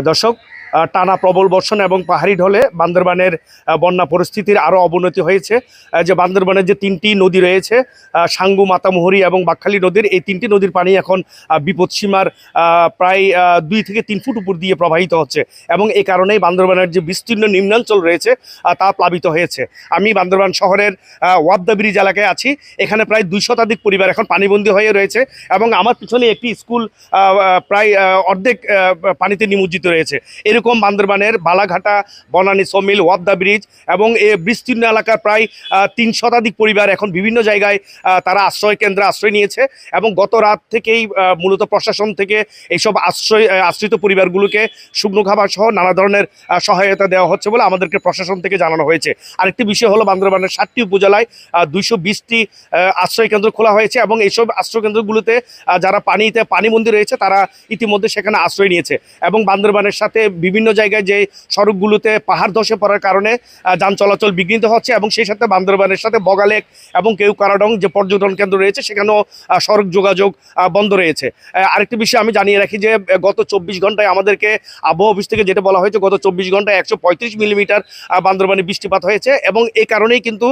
দর্শক, টানা প্রবল বর্ষণ এবং পাহাড়ি ঢলে বান্দরবানের বন্যা পরিস্থিতির আরও অবনতি হয়েছে। যে বান্দরবানের যে তিনটি নদী রয়েছে, সাঙ্গু, মাতামুহুরী এবং বাকখালী নদীর, এই তিনটি নদীর পানি এখন বিপদসীমার প্রায় 2 থেকে 3 ফুট উপর দিয়ে প্রবাহিত হচ্ছে এবং এই কারণেই বান্দরবানের যে বিস্তীর্ণ নিম্নাঞ্চল রয়েছে তা প্লাবিত হয়েছে। আমি বান্দরবান শহরের ওয়াবদা ব্রিজ এলাকায় আছি। এখানে প্রায় 2 শতাধিক পরিবার এখন পানিবন্দী হয়ে রয়েছে এবং আমার পিছনে একটি স্কুল প্রায় অর্ধেক পানিতে নিমজ্জিত রয়েছে। এরকম বান্দরবানের বালাঘাটা, বনানী, সমিল, ওয়াবদা ব্রিজ এবং এই বিস্তীর্ণ এলাকার প্রায় 3 শতাধিক পরিবার এখন বিভিন্ন জায়গায় তারা আশ্রয় কেন্দ্রে আশ্রয় নিয়েছে এবং গত রাত থেকেই মূলত প্রশাসন থেকে এইসব আশ্রিত পরিবারগুলোকে শুকনো খাবার সহ নানা ধরনের সহায়তা দেওয়া হচ্ছে বলে আমাদেরকে প্রশাসন থেকে জানানো হয়েছে। আরেকটি বিষয় হলো, বান্দরবানের 7টি উপজেলায় 220টি আশ্রয় কেন্দ্র খোলা হয়েছে এবং এইসব আশ্রয় কেন্দ্রগুলোতে যারা পানিবন্দী রয়েছে তারা ইতিমধ্যে সেখানে আশ্রয় নিয়েছে এবং বান্দরবানের সাথে বিভিন্ন জায়গায় যে সড়কগুলোতে পাহাড় ধসে পড়ার কারণে যান চলাচল বিঘ্নিত হচ্ছে এবং সেই সাথে বান্দরবানের সাথে বগালেক এবং কেউকারাডং যে পর্যটন কেন্দ্র রয়েছে সেখানেও সড়ক যোগাযোগ বন্ধ রয়েছে। আরেকটি বিষয় আমি জানিয়ে রাখি যে গত 24 ঘন্টায় আমাদেরকে আবহাওয়া অফিস থেকে যেটা বলা হয়েছে, গত 24 ঘন্টায় 135 মিলিমিটার বান্দরবানে বৃষ্টিপাত হয়েছে এবং এই কারণেই কিন্তু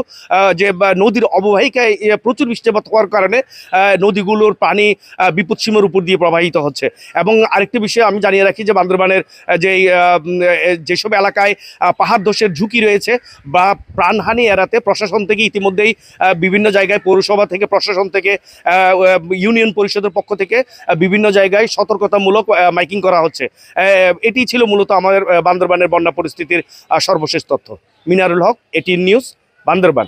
যে নদীর অববাহিকায় প্রচুর বৃষ্টিপাত হওয়ার কারণে নদীগুলোর পানি বিপদসীমার উপর দিয়ে প্রবাহিত হচ্ছে। এবং আরেকটি বিষয় আমি জানিয়ে রাখি যে বান্দরবানের যেসব এলাকায় পাহাড় ধসের ঝুঁকি রয়েছে বা প্রাণহানি এড়াতে প্রশাসন থেকে ইতিমধ্যেই বিভিন্ন জায়গায়, পৌরসভা থেকে, প্রশাসন থেকে, ইউনিয়ন পরিষদের পক্ষ থেকে বিভিন্ন জায়গায় সতর্কতামূলক মাইকিং করা হচ্ছে। এটি ছিল মূলত আমাদের বান্দরবানের বন্যা পরিস্থিতির সর্বশেষ তথ্য। মিনারুল হক, এটিএন নিউজ, বান্দরবান।